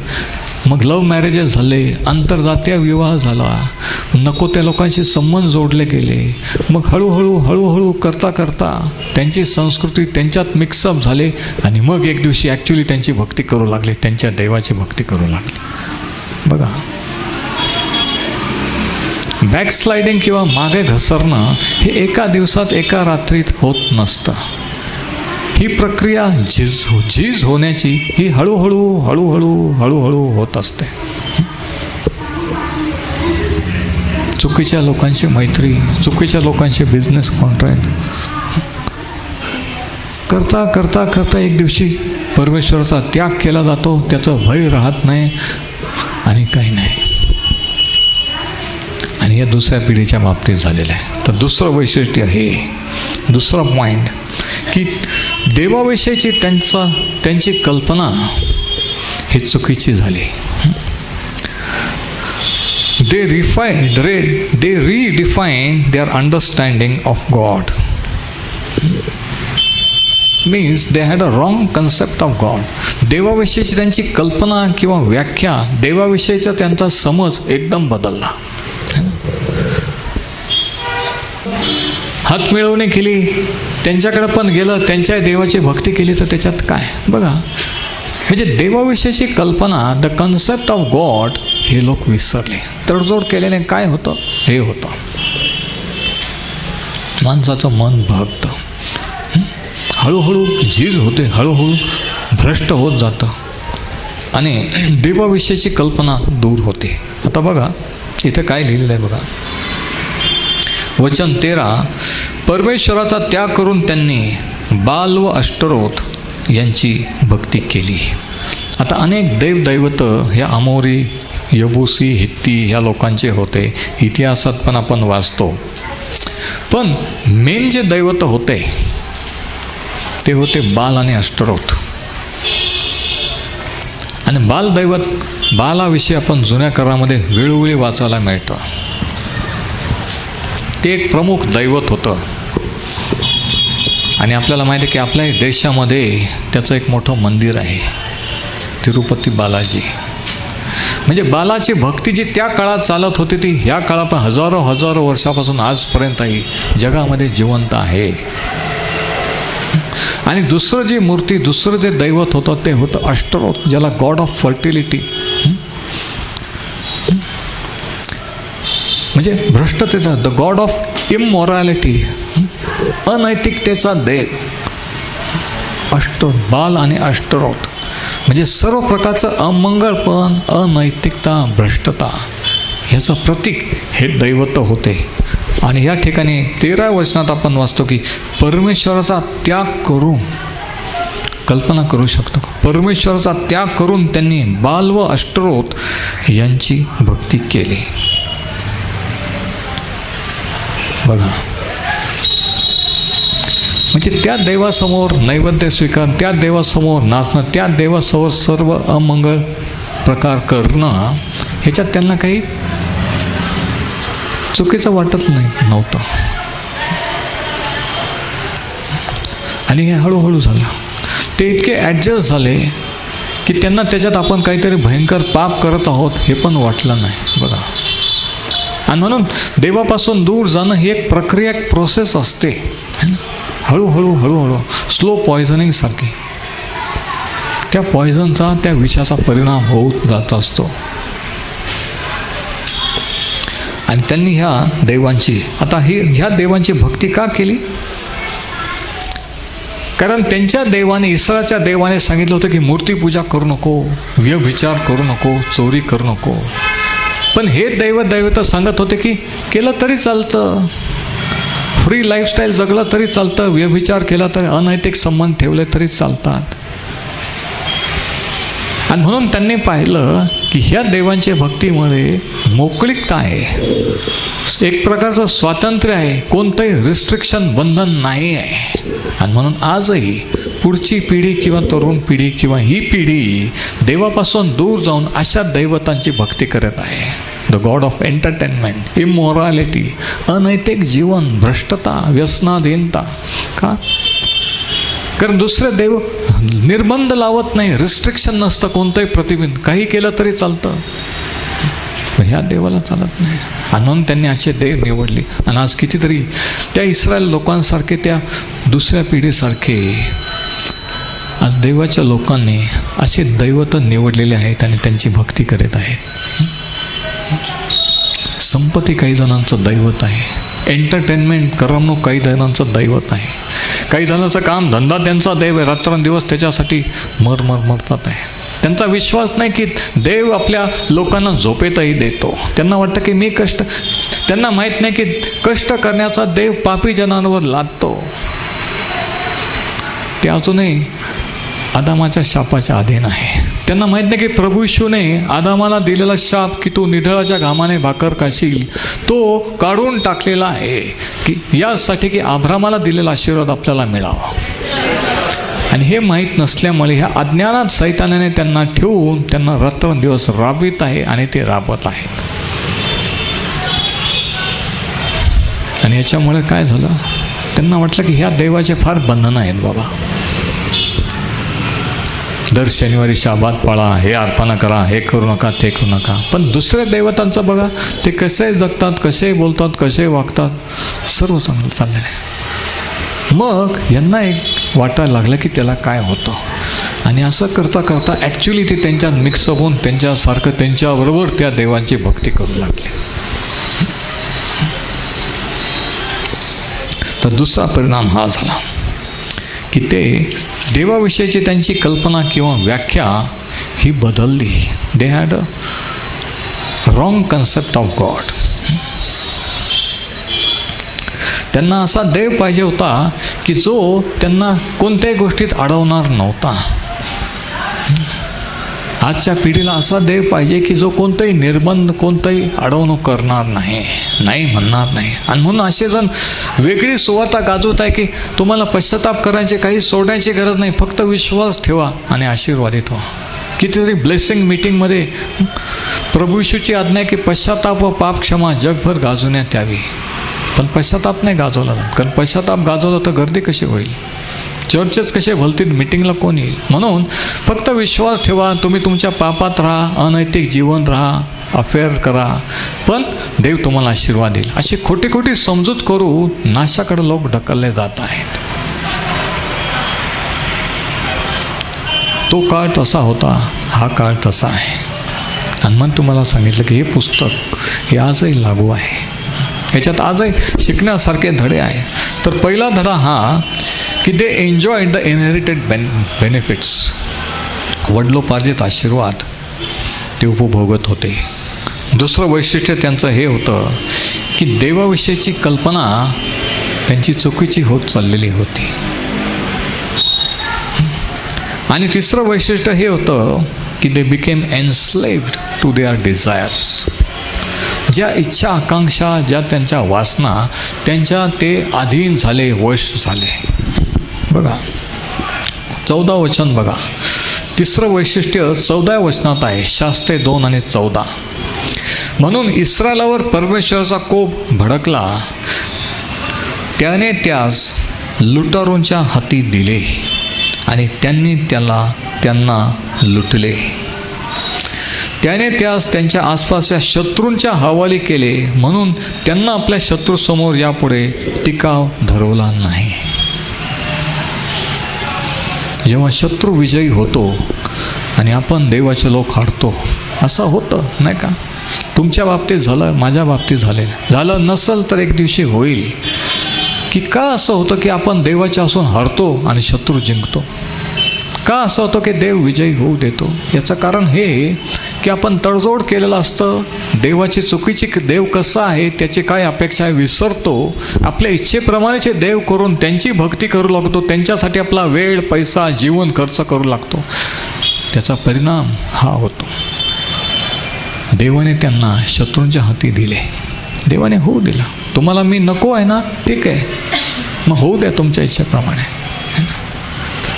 मग लव्ह मॅरेजेस झाले, आंतरजातीय विवाह झाला, नको त्या लोकांशी संबंध जोडले गेले. मग हळूहळू करता करता त्यांची संस्कृती त्यांच्यात मिक्सअप झाले आणि मग एक दिवशी ॲक्च्युली त्यांची भक्ती करू लागले, त्यांच्या देवाची भक्ती करू लागले. बघा, बॅकस्लाइडिंग किंवा मागे घसरणं हे एका दिवसात, एका रात्रीत होत नसतं. ही प्रक्रिया झीज होण्याची ही हळूहळू होत असते. चुकीच्या लोकांची मैत्री, चुकीच्या लोकांचे बिझनेस कॉन्ट्रॅक्ट करता एक दिवशी परमेश्वराचा त्याग केला जातो. त्याचं भय राहत नाही आणि काही नाही. आणि या दुसऱ्या पिढीच्या बाबतीत झालेलं आहे. तर दुसरं वैशिष्ट्य हे, दुसरा पॉईंट, की देवाविषयीची त्यांची कल्पना ही चुकीची झाली. They redefine their understanding of God. Means they had a wrong concept of God. देवाविषयीची त्यांची कल्पना किंवा व्याख्या, देवाविषयीचा त्यांचा समज एकदम बदलला. हात मिळवणी केली, त्यांच्याकडे पण गेलं, त्यांच्या देवाची भक्ती केली, तर त्याच्यात काय बघा. म्हणजे देवाविषयीची कल्पना, द कन्सेप्ट ऑफ गॉड, हे लोक विसरले. तडजोड केल्याने काय होतं, हे होतं, माणसाचं मन बहकतं, हळूहळू झीज होते, हळूहळू भ्रष्ट होत जातं आणि देवाविषयीची कल्पना दूर होते. आता बघा इथं काय लिहिलेलं आहे बघा. वचन 13, परमेश्वराचा त्याग करून त्यांनी बाल व अष्टरोथ यांची भक्ती केली. आता अनेक देवदैवत ह्या अमोरी, यबुसी, हित्ती ह्या लोकांचे होते. इतिहासात पण आपण वाचतो. पण मेन जे दैवत होते ते होते बाल आणि अष्टरोथ. आणि बालाविषयी आपण जुन्या करारामध्ये वेळोवेळी वाचायला मिळतं. ते एक प्रमुख दैवत होतं. आणि आपल्याला माहिती आहे की आपल्या देशामध्ये त्याचं एक मोठं मंदिर आहे, तिरुपती बालाजी. म्हणजे बालाची भक्ती जी त्या काळात चालत होती ती ह्या काळात हजारो हजारो वर्षापासून आजपर्यंतही जगामध्ये जिवंत आहे. आणि दुसरं जी मूर्ती, दुसरं जे दैवत होतं ते होतं अष्टरोथ, ज्याला गॉड ऑफ फर्टिलिटी, म्हणजे भ्रष्टतेचा, द गॉड ऑफ इममॉरॅलिटी, अनैतिकतेचा देव बाल आणि अष्टरोथ, म्हणजे सर्व प्रकारचं अमंगळपण, अनैतिकता, भ्रष्टता ह्याचं प्रतीक हे दैवत होते. आणि या ठिकाणी 13व्या वचनात आपण वाचतो की परमेश्वराचा त्याग करून, कल्पना करू शकतो का, परमेश्वराचा त्याग करून त्यांनी बाल व अष्टरोथ यांची भक्ती केली. बघा, म्हणजे त्या देवासमोर नैवेद्य स्वीकार, त्या देवासमोर नाचणं, त्या देवासमोर सर्व अमंगळ प्रकार करणं, ह्याच्यात त्यांना काही चुकीचं वाटत नव्हतं. आणि हे हळूहळू झालं. ते इतके ॲडजस्ट झाले की त्यांना त्याच्यात आपण काहीतरी भयंकर पाप करत आहोत हे पण वाटलं नाही. बघा, आणि म्हणून देवापासून दूर जाणं ही एक प्रक्रिया, एक प्रोसेस असते. हळूहळू हळूहळू स्लो पॉयझनिंगसारखी त्या पॉयझनचा, त्या विषाचा परिणाम होत जात असतो. आणि त्यांनी ह्या देवांची, आता ह्या देवांची भक्ती का केली? कारण त्यांच्या देवाने, इस्रायलच्या देवाने सांगितलं होतं की मूर्तीपूजा करू नको, व्यभिचार करू नको, चोरी करू नको. पण हे दैवत सांगत होते की केलं तरी चालतं, फ्री लाईफस्टाईल जगलं तरी चालतं, व्यभिचार केला तरी, अनैतिक संबंध ठेवले तरी चालतात. आणि म्हणून त्यांनी पाहिलं की ह्या देवांच्या भक्तीमुळे मोकळीकता आहे, एक प्रकारचं स्वातंत्र्य आहे, कोणतंही रिस्ट्रिक्शन, बंधन नाही आहे. आणि म्हणून आजही पुढची पिढी किंवा तरुण पिढी किंवा ही पिढी देवापासून दूर जाऊन अशा दैवतांची भक्ती करत आहे. द गॉड ऑफ एंटरटेनमेंट, इमोरॅलिटी, अनैतिक जीवन, भ्रष्टता, व्यसनाधीनता. का? कारण दुसरे देव निर्बंध लावत नाही, रिस्ट्रिक्शन नसतं, कोणतंही प्रतिबिंब, काही केलं तरी चालतं. ह्या देवाला चालत नाही. आणि म्हणून त्यांनी असे देव निवडले. आणि आज कितीतरी त्या इस्रायल लोकांसारखे, त्या दुसऱ्या पिढीसारखे आज देवाच्या लोकांनी असे दैवत निवडलेले आहेत आणि त्यांची भक्ती करत आहेत. संपत्ती काही जणांचं दैवत आहे, एंटरटेनमेंट, करमणूक काही जणांचं दैवत आहे, काही जणांचं काम धंदा त्यांचा देव आहे, रात्रंदिवस त्याच्यासाठी मरतात आहे. त्यांचा विश्वास नाही की देव आपल्या लोकांना झोपेतही देतो. त्यांना वाटतं की मी कष्ट, त्यांना माहीत नाही की कष्ट करण्याचा देव पापी जनांवर लादतो. ते अजूनही आदामाच्या शापाच्या अधीन आहे. त्यांना माहीत नाही की प्रभू येशूने आदामाला दिलेला शाप की तू निढळाच्या घामाने भाकर खाशील, तो काढून टाकलेला आहे की यासाठी की अब्रामाला दिलेला आशीर्वाद आपल्याला मिळावा. आणि हे माहीत नसल्यामुळे ह्या अज्ञानात सैतानाने त्यांना ठेवून त्यांना रात्रंदिवस राबवित आहे आणि ते राबवत आहेत. आणि याच्यामुळे काय झालं, त्यांना वाटलं की ह्या देवाचे फार बंधनं आहेत बाबा, दर शनिवारी शाबात पाळा, हे अर्पणा करा, हे करू नका, ते करू नका. पण दुसऱ्या दैवतांचं बघा, ते कसे जगतात, कसे बोलतात, कसे वागतात, सर्व चांगलं चाललेलं आहे. मग यांना एक वाटायला लागलं की त्याला काय होतं. आणि असं करता करता ॲक्च्युली ते त्यांच्यात मिक्सअप होऊन त्यांच्यासारखं, त्यांच्याबरोबर त्या देवांची भक्ती करू लागले. तर दुसरा परिणाम हा झाला की ते देवाविषयीची त्यांची कल्पना किंवा व्याख्या ही बदलली. दे had a wrong concept of God. त्यांना असा देव पाहिजे होता की जो त्यांना कोणत्याही गोष्टीत अडवणार नव्हता. आजच्या पिढीला असा देव पाहिजे की जो कोणताही निर्बंध, कोणताही अडवणूक करणार नाही, नाही म्हणणार नाही. आणि म्हणून असे जण वेगळी सुवार्ता गाजवत आहे की तुम्हाला पश्चाताप करायचे, काही सोडण्याची गरज नाही, फक्त विश्वास ठेवा आणि आशीर्वादित व्हा. कितीतरी ब्लेसिंग मीटिंगमध्ये प्रभू येशूची आज्ञा की पश्चाताप व पाप क्षमा जगभर गाजवण्यात यावी. पण पश्चाताप नाही गाजवला जात, कारण पश्चाताप गाजवला तर गर्दी कशी होईल. चर्चेच कसे भलतील, मिटिंगला कोण येईल? म्हणून फक्त विश्वास ठेवा, तुम्ही तुमच्या पापात राहा, अनैतिक जीवन राहा, अफेअर करा, पण देव तुम्हाला आशीर्वाद देईल. अशी खोटी खोटी समजूत करू नाशाकडे लोक ढकलले जात आहेत. तो काळ तसा होता, हा काळ तसा आहे. आणि मग तुम्हाला सांगितलं की हे पुस्तक हे आजही लागू आहे. ह्याच्यात आजही शिकण्यासारखे धडे आहे. तर पहिला धडा हा की they enjoy the inherited benefits. वडिलोपार्जित आशीर्वाद ते उपभोगत होते. दुसरं वैशिष्ट्य त्यांचं हे होतं की देवाविषयीची कल्पना त्यांची चुकीची होत चाललेली होती. आणि तिसरं वैशिष्ट्य हे होतं की they became enslaved to their desires. ज्या इच्छा आकांक्षा, ज्या त्यांच्या वासना, त्यांच्या ते अधीन झाले, वश झाले. बघा 14 वचन बघा. तिसरं वैशिष्ट्य 14 वचनात आहे. शास्त्रे 2 आणि 14. म्हणून इस्रायलावर परमेश्वराचा कोप भडकला, त्याने त्यास लुटारूंच्या हाती दिले आणि त्यांनी त्यांना लुटले. त्याने त्यास त्यांच्या आसपासच्या शत्रूंच्या हवाली केले, म्हणून त्यांना आपल्या शत्रूसमोर यापुढे टिकाव धरवला नाही. जेव्हा शत्रू विजयी होतो आणि आपण देवाचे लोक हारतो, असं होतं नाही का? तुमच्या बाबतीत झालं, माझ्या बाबतीत झालं नसेल तर एक दिवशी होईल. की का असं होतं की आपण देवाच्या असून हारतो आणि शत्रू जिंकतो? का असं होतं की देव विजयी होऊ देतो? याचं कारण हे की आपण तडजोड केलेलं असतं. देवाची चुकीची देव कसं आहे, त्याची काय अपेक्षा आहे विसरतो. आपल्या इच्छेप्रमाणेचे देव करून त्यांची भक्ती करू लागतो. त्यांच्यासाठी आपला वेळ, पैसा, जीवन खर्च करू लागतो. त्याचा परिणाम हा होतो. देवाने त्यांना शत्रूंच्या हाती दिले. देवाने होऊ दिला. तुम्हाला मी नको आहे ना, ठीक आहे, मग होऊ द्या तुमच्या इच्छेप्रमाणे.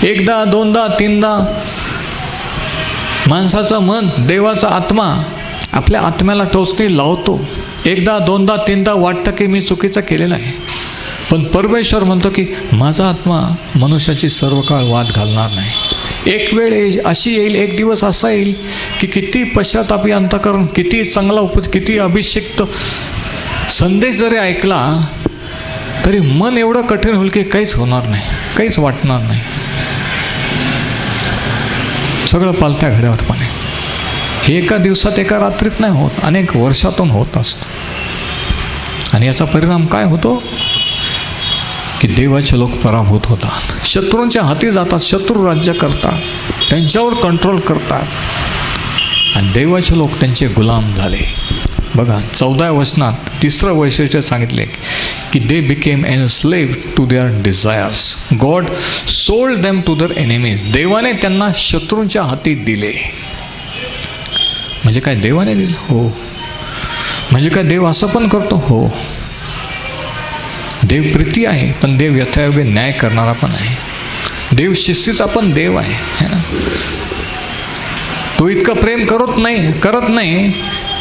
एकदा, दोनदा, तीनदा माणसाचं मन, देवाचा आत्मा आपल्या आत्म्याला टोचणी लावतो. एकदा, दोनदा, तीनदा वाटतं की मी चुकीचं केलेलं आहे. पण परमेश्वर म्हणतो की माझा आत्मा मनुष्याची सर्व काळ वाद घालणार नाही. एक वेळ अशी येईल, एक दिवस असा येईल की किती पश्चातापी अंतःकरण, किती चांगला किती अभिषिक्त संदेश जरी ऐकला तरी मन एवढं कठीण होईल की काहीच होणार नाही, काहीच वाटणार नाही. सगळं पालत्या घड्यावरपणे. हे एका दिवसात, एका रात्रीत नाही होत, अनेक वर्षातून होत असतं. आणि याचा परिणाम काय होतो की देवाचे लोक पराभूत होतात, शत्रूंच्या हाती जातात, शत्रू राज्य करतात, त्यांच्यावर कंट्रोल करतात आणि देवाचे लोक त्यांचे गुलाम झाले. बघा 14 वचनात तिसरं वैशिष्ट्य सांगितले की they became enslaved to their desires. God sold them to their enemies. देवाने त्यांना शत्रूंच्या हाती दिले. म्हणजे काय देवाने दिलं? हो. म्हणजे काय देव असं पण करतो? हो. देव प्रीती आहे, पण देव यथायोग्य न्याय करणारा पण आहे. देव शिस्तीचा पण देव आहे, है ना? तो इतकं प्रेम करत नाही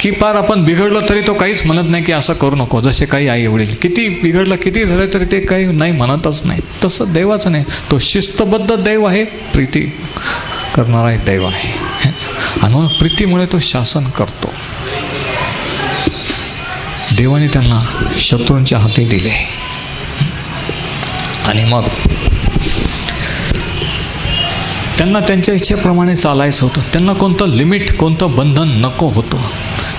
की पार आपण बिघडलं तरी तो काहीच म्हणत नाही की असं करू नको. जसे काही आई वडील किती बिघडलं, किती झालं तरी ते काही नाही म्हणतच नाही. तसं देवाचं नाही. तो शिस्तबद्ध देव आहे, प्रीती करणारा एक देव आहे. आणि म्हणून प्रीतीमुळे तो शासन करतो. देवाने त्यांना शत्रूंच्या हाती दिले. आणि मग त्यांना त्यांच्या इच्छेप्रमाणे चालायचं होतं. त्यांना कोणतं लिमिट, कोणतं बंधन नको होतं.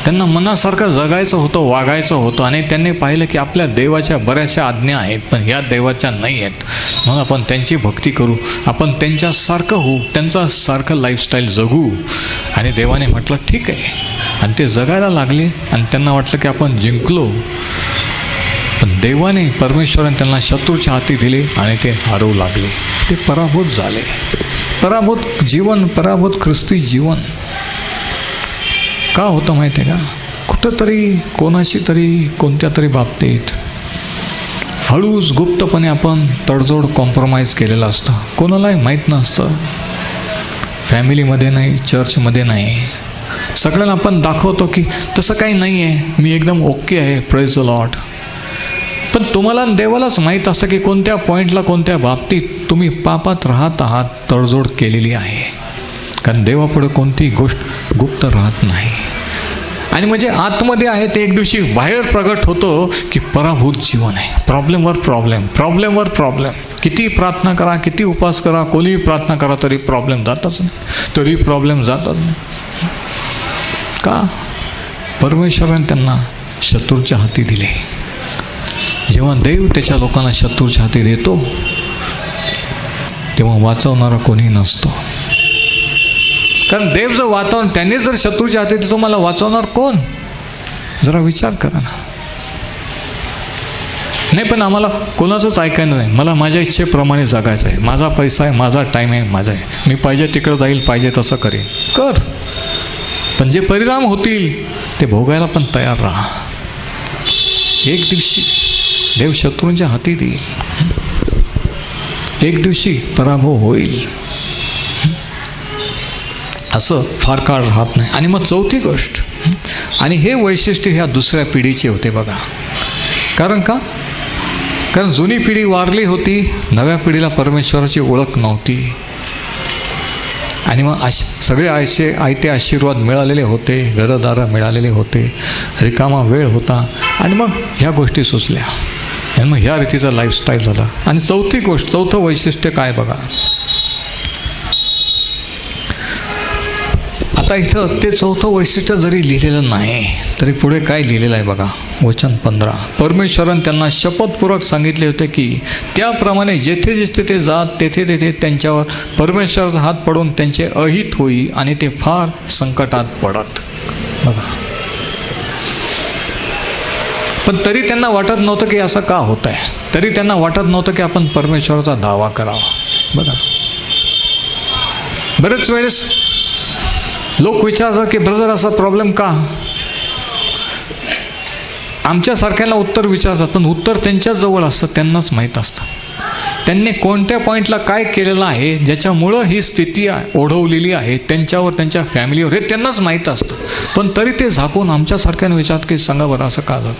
त्यांना मनासारखं जगायचं होतं, वागायचं होतं. आणि त्यांनी पाहिलं की आपल्या देवाच्या बऱ्याचशा आज्ञा आहेत, पण ह्या देवाच्या नाही आहेत. म्हणून आपण त्यांची भक्ती करू, आपण त्यांच्यासारखं होऊ, त्यांच्यासारखं लाईफस्टाईल जगू. आणि देवाने म्हटलं ठीक आहे. आणि ते जगायला लागले. आणि त्यांना वाटलं की आपण जिंकलो. पण देवाने, परमेश्वराने त्यांना शत्रूच्या हाती दिले आणि ते हारू लागले. ते पराभूत झाले. पराभूत जीवन, पराभूत ख्रिस्ती जीवन का होतं माहिती आहे का? कुठंतरी, कोणाशी तरी, कोणत्या तरी बाबतीत हळूच गुप्तपणे आपण तडजोड, कॉम्प्रोमाइज केलेलं असतं. कोणालाही माहीत नसतं. फॅमिलीमध्ये नाही, चर्चमध्ये नाही. सगळ्यांना आपण दाखवतो की तसं काही नाही आहे, मी एकदम ओके आहे, प्रेज द लॉर्ड. पण तुम्हाला देवालाच माहीत असतं की कोणत्या पॉईंटला कोणत्या बाबतीत तुम्ही पापात राहत आहात, तडजोड केलेली आहे. कारण देवापुढे कोणतीही गोष्ट गुप्त राहत नाही. आणि म्हणजे आतमध्ये आहे ते एक दिवशी बाहेर प्रगट होतं की पराभूत जीवन आहे. प्रॉब्लेमवर प्रॉब्लेम, प्रॉब्लेमवर प्रॉब्लेम. किती प्रार्थना करा, किती उपवास करा, कोणीही प्रार्थना करा तरी प्रॉब्लेम जातच नाही, तरी प्रॉब्लेम जातच नाही. का? परमेश्वराने त्यांना शत्रूच्या हाती दिले. जेव्हा देव त्याच्या लोकांना शत्रूच्या हाती देतो तेव्हा वाचवणारा कोणी नसतो. कारण देव जर वाचवून त्यांनी जर शत्रूच्या हाती दिले, तुम्हाला वाचवणार कोण? जरा विचार करा ना. नाही, पण आम्हाला कोणाचंच ऐकायचं नाही. मला माझ्या इच्छेप्रमाणे जगायचं आहे. माझा पैसा आहे, माझा टाईम आहे, माझा आहे. मी पाहिजे तिकडं जाईल, पाहिजे तसं करेन. कर, पण जे परिणाम होतील ते भोगायला पण तयार राहा. एक दिवशी देव शत्रूंच्या हाती देईल. एक दिवशी पराभव होईल. असं फार काळ राहत नाही. आणि मग चौथी गोष्ट, आणि हे वैशिष्ट्य ह्या दुसऱ्या पिढीचे होते बघा. कारण का? कारण जुनी पिढी वारली होती, नव्या पिढीला परमेश्वराची ओळख नव्हती. आणि मग सगळे आयते आशीर्वाद मिळालेले होते, घरदारं मिळालेले होते, रिकामा वेळ होता. आणि मग ह्या गोष्टी सुचल्या आणि मग ह्या रीतीचा लाईफस्टाईल झाला. आणि चौथी गोष्ट, चौथं वैशिष्ट्य काय बघा. आता इथं ते चौथं वैशिष्ट्य जरी लिहिलेलं नाही तरी पुढे काय लिहिलेलं आहे बघा. वचन 15, परमेश्वराने त्यांना शपथपूर्वक सांगितले होते की त्याप्रमाणे जेथे जेथे ते जात तेथे तेथे त्यांच्यावर परमेश्वराचा हात पडून त्यांचे अहित होई आणि ते फार संकटात पडत. बघा, पण तरी त्यांना वाटत नव्हतं की असं का होत आहे. तरी त्यांना वाटत नव्हतं की आपण परमेश्वराचा दावा करावा. बघा, बरेच वेळेस लोक विचारतात की ब्रदर असा प्रॉब्लेम का. आमच्यासारख्यांना उत्तर विचारतात, पण उत्तर त्यांच्याच जवळ असतं, त्यांनाच माहीत असतं. त्यांनी कोणत्या पॉईंटला काय केलेलं आहे ज्याच्यामुळं ही स्थिती ओढवलेली आहे त्यांच्यावर, त्यांच्या फॅमिलीवर, हे त्यांनाच माहीत असतं. पण तरी ते झाकून आमच्यासारख्यानं विचारतात की सांगा बरं असं का झालं.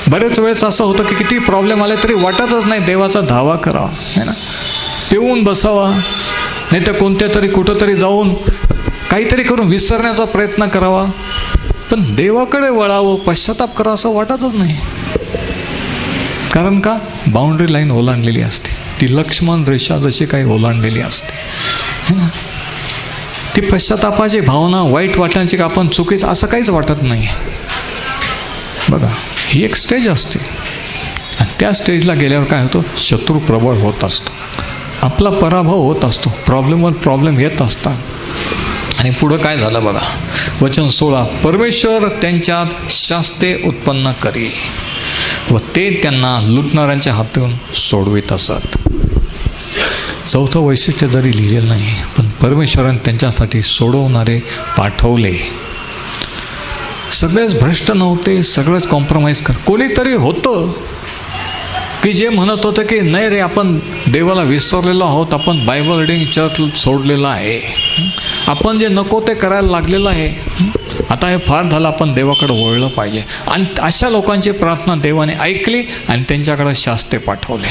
बरेच वेळेस असं होतं की किती प्रॉब्लेम आले तरी वाटतच नाही देवाचा धावा करावा, है ना. पिऊन बसावा, नाही तर कोणत्या तरी कुठंतरी जाऊन काहीतरी करून विसरण्याचा प्रयत्न करावा, पण देवाकडे वळावं, पश्चाताप करावं असं वाटतच नाही. कारण का? बाउंड्री लाईन ओलांडलेली असते. ती लक्ष्मण रेषा जशी काही ओलांडलेली असते, है ना. ती पश्चातापाची भावना, वाईट वाटण्याची का आपण चुकीचं असं काहीच वाटत नाही. बघा, ही एक स्टेज असते आणि त्या स्टेजला गेल्यावर काय होतं, शत्रू प्रबळ होत असतो, आपला पराभव होत असतो, प्रॉब्लेमवर प्रॉब्लेम येत असतात. आणि पुढं काय झालं बघा. वचन 16, परमेश्वर त्यांच्यात शास्ते उत्पन्न करी व ते त्यांना लुटणाऱ्यांच्या हातून सोडवित असत. चौथं वैशिष्ट्य जरी लिहिलेलं नाही, पण परमेश्वराने त्यांच्यासाठी सोडवणारे पाठवले. सगळेच भ्रष्ट नव्हते, सगळेच कॉम्प्रोमाइज कोणीतरी होतं की जे म्हणत होतं की नाही रे, आपण देवाला विसरलेलो आहोत, आपण बायबल रीडिंग चर्च सोडलेलं आहे, आपण जे नको ते करायला लागलेलं आहे, आता हे फार झालं, आपण देवाकडे वळलं पाहिजे. आणि अशा लोकांची प्रार्थना देवाने ऐकली आणि त्यांच्याकडे शास्ते पाठवले,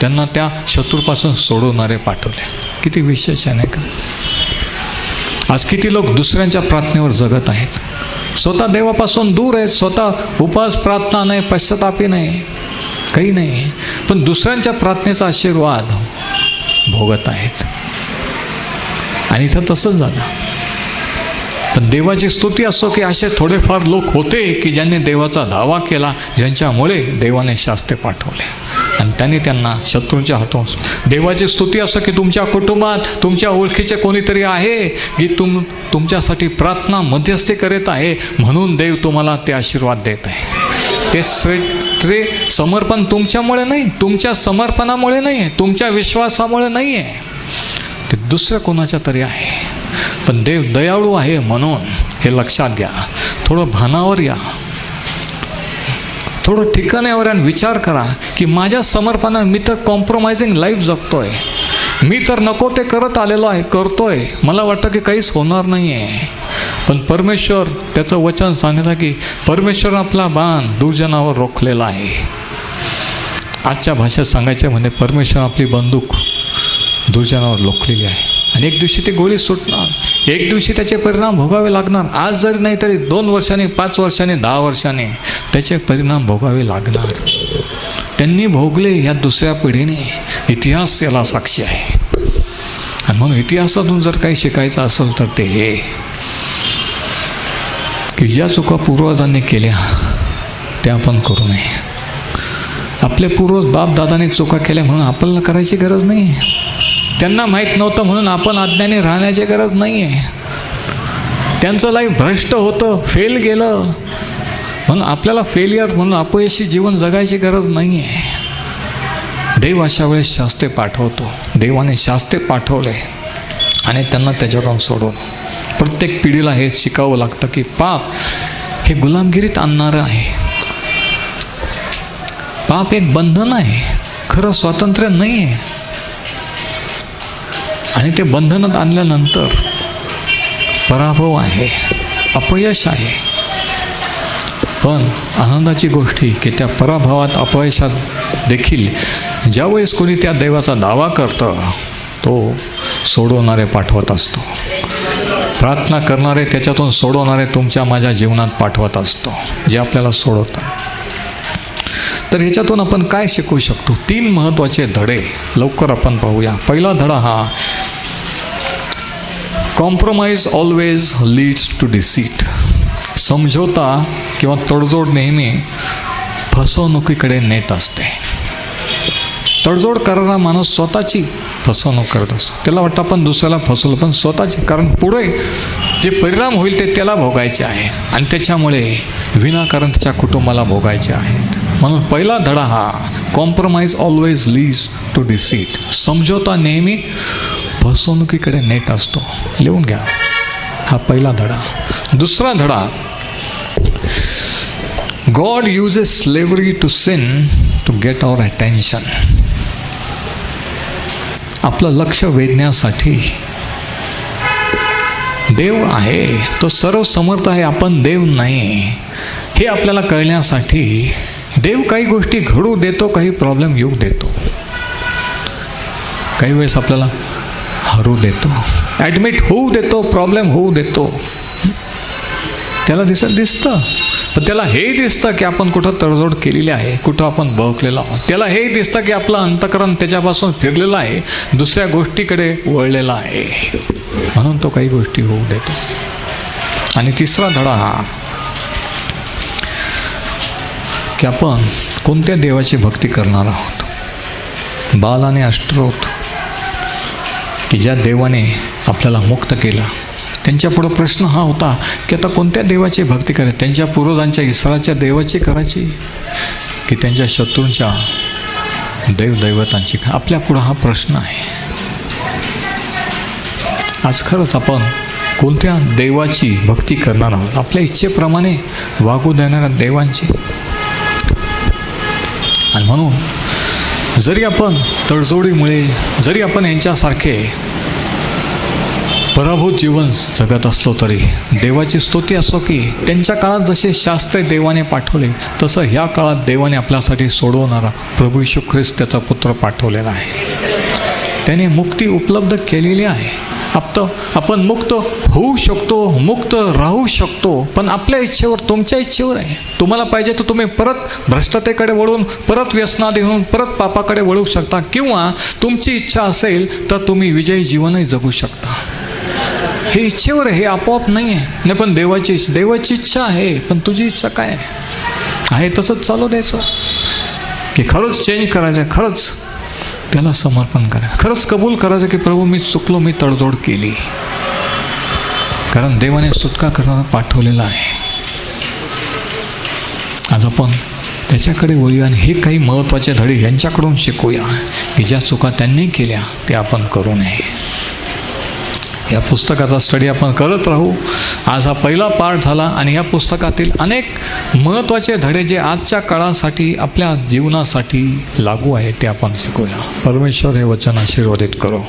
त्यांना त्या शत्रूपासून सोडवणारे पाठवले. किती विशेष आहे नाही का. आज किती लोक दुसऱ्यांच्या प्रार्थनेवर जगत आहेत, स्वतः देवापासून दूर आहेत, स्वतः उपवास प्रार्थना नाही, पश्चातापी नाही, काही नाही, पण दुसऱ्यांच्या प्रार्थनेचा आशीर्वाद भोगत आहेत. आणि इथं तसंच झालं. पण देवाची स्तुती असो की असे थोडेफार लोक होते की ज्यांनी देवाचा दावा केला, ज्यांच्यामुळे देवाने शास्ते पाठवले आणि त्यांनी त्यांना शत्रूंच्या हातून. देवाची स्तुती असो की तुमच्या कुटुंबात तुमच्या ओळखीचे कोणीतरी आहे की तुमच्यासाठी प्रार्थना मध्यस्थी करीत आहे, म्हणून देव तुम्हाला ते आशीर्वाद देत आहे. ते समर्पण तुमच्यामुळे नाही, तुमच्या समर्पणामुळे नाही आहे, तुमच्या विश्वासामुळे नाही आहे, ते दुसऱ्या कोणाच्या तरी आहे. पण देव दयाळू आहे म्हणून हे लक्षात घ्या. थोडं भानावर या, थोडं ठिकाण्यावर आणि विचार करा की माझ्या समर्पणात मी तर कॉम्प्रोमाइजिंग लाईफ जगतोय, मी तर नको ते करत आलेलो आहे, करतोय, मला वाटतं की काहीच होणार नाही आहे, पण परमेश्वर त्याचं वचन सांगतं की परमेश्वर आपला बाण दुर्जनावर रोखलेला आहे. आजच्या भाषेत सांगायचं म्हणजे परमेश्वर आपली बंदूक दुर्जनावर रोखलेली आहे. आणि एक दिवशी ती गोळी सुटणार, एक दिवशी त्याचे परिणाम भोगावे लागणार. आज जरी नाही तरी 2 वर्षांनी, 5 वर्षांनी, 10 वर्षांनी त्याचे परिणाम भोगावे लागणार. त्यांनी भोगले या दुसऱ्या पिढीने. इतिहास याला साक्षी आहे. आणि म्हणून इतिहासातून जर काही शिकायचं असेल तर ते हे की ज्या चुका पूर्वजांनी केल्या त्या आपण करू नये. आपले पूर्वज बापदादाने चुका केल्या म्हणून आपल्याला करायची गरज नाही. त्यांना माहीत नव्हतं म्हणून आपण अज्ञानी राहण्याची गरज नाही आहे. त्यांचं लाईफ भ्रष्ट होतं, फेल गेलं म्हणून आपल्याला फेलियर म्हणून अपयशी जीवन जगायची गरज नाही आहे. देव अशा वेळेस शास्त्रे पाठवतो. देवाने शास्त्रे पाठवले आणि त्यांना त्याच्याकडून सोडवलं. प्रत्येक पिढीला हे शिकावं लागतं की पाप हे गुलामगिरीत आणणारं आहे. पाप एक बंधन आहे, खरं स्वातंत्र्य नाही आहे. आणि ते बंधनात आणल्यानंतर पराभव आहे, अपयश आहे. पण आनंदाची गोष्ट ही की त्या पराभवात, अपयशात देखील ज्यावेळेस कोणी त्या देवाचा दावा करतं तो सोडवणारे पाठवत असतो. प्रार्थना करणारे, त्याच्यातून सोडवणारे तुमच्या माझ्या जीवनात पाठवत असतो, जे आपल्याला सोडवतात. तर ह्याच्यातून आपण काय शिकू शकतो? 3 महत्त्वाचे धडे लवकर आपण पाहूया. पहिला धडा हा, compromise always leads to deceit. समझोता किंवा तडजोड नेहमी फसवणुकीकडे नेत असते. तडजोड करणारा माणूस स्वतःची फसवणूक करत असतो. त्याला वाटतं आपण दुसऱ्याला फसवलं, पण स्वतःची, कारण पुढे जे परिणाम होईल ते त्याला भोगायचे आहे आणि त्याच्यामुळे विनाकारण त्याच्या कुटुंबाला भोगायचे आहेत. म्हणून पहिला धडा हा, compromise always leads to deceit. समझोता नेहमी फसवणुकीकडे नेत असतो. लिहून घ्या, हा पहिला धडा. दुसरा धडा, God uses slavery to sin to get our attention. आपलं लक्ष वेधण्यासाठी देव आहे, तो सर्व समर्थ आहे, आपण देव नाही, हे आपल्याला कळण्यासाठी देव काही गोष्टी घडू देतो, काही प्रॉब्लेम येऊ देतो, काही वेळेस आपल्याला हरू देतो, ॲडमिट होऊ देतो, प्रॉब्लेम होऊ देतो. त्याला दिसतं, पण त्याला हे दिसतं की आपण कुठं तडजोड केलेली आहे, कुठं आपण बळकलेलो आहोत. त्याला हे दिसतं की आपलं अंतःकरण त्याच्यापासून फिरलेलं आहे, दुसऱ्या गोष्टीकडे वळलेलं आहे, म्हणून तो काही गोष्टी होऊ देतो. आणि तिसरा धडा हा की आपण कोणत्या देवाची भक्ती करणार आहोत. बाल आणि अष्टरोथ की ज्या देवाने आपल्याला मुक्त केलं, त्यांच्यापुढं प्रश्न हा होता की आता कोणत्या देवाची भक्ती करायची. त्यांच्या पूर्वजांच्या इस्रायलच्या देवाची करायची की त्यांच्या शत्रूंच्या देवदैवतांची. आपल्यापुढं हा प्रश्न आहे. आज खरंच आपण कोणत्या देवाची भक्ती करणार आहोत. आपल्या इच्छेप्रमाणे वागू देणाऱ्या देवांची. आणि म्हणून जरी आपण तडजोडीमुळे, जरी आपण यांच्यासारखे पराभूत जीवन जगत असलो तरी देवाची स्तुती असो की त्यांच्या काळात जसे शास्त्रे देवाने पाठवले तसं ह्या काळात देवाने आपल्यासाठी सोडवणारा प्रभू येशू ख्रिस्त त्याचा पुत्र पाठवलेला आहे. त्याने मुक्ती उपलब्ध केलेली आहे. आपण मुक्त होऊ शकतो, मुक्त राहू शकतो, पण आपल्या इच्छेवर, तुमच्या इच्छेवर आहे. तुम्हाला पाहिजे तर तुम्ही परत भ्रष्टतेकडे वळून, परत व्यसनाधीन होऊन परत पापाकडे वळू शकता, किंवा तुमची इच्छा असेल तर तुम्ही विजयी जीवनही जगू शकता. हे इच्छेवर आहे, हे आपोआप नाही आहे. नाही, पण देवाची इच्छा आहे, पण तुझी इच्छा काय आहे तसंच चालू द्यायचं की खरंच चेंज करायचं, खरंच त्याला समर्पण करायचं, खरंच कबूल करायचं की प्रभू मी चुकलो, मी तडजोड केली, कारण देवाने सुटका करणारा पाठवलेला आहे. आज आपण त्याच्याकडे वळूया आणि हे काही महत्त्वाचे धडे यांच्याकडून शिकूया की ज्या चुका त्यांनी केल्या त्या आपण करू नये. या पुस्तकाचा स्टडी आपण करत राहू. आज हा पहिला पार्ट झाला आणि या पुस्तकातील अनेक महत्त्वाचे धडे जे आजच्या काळासाठी, आपल्या जीवनासाठी लागू आहे ते आपण शिकूया. परमेश्वर हे वचन आशीर्वादित करो.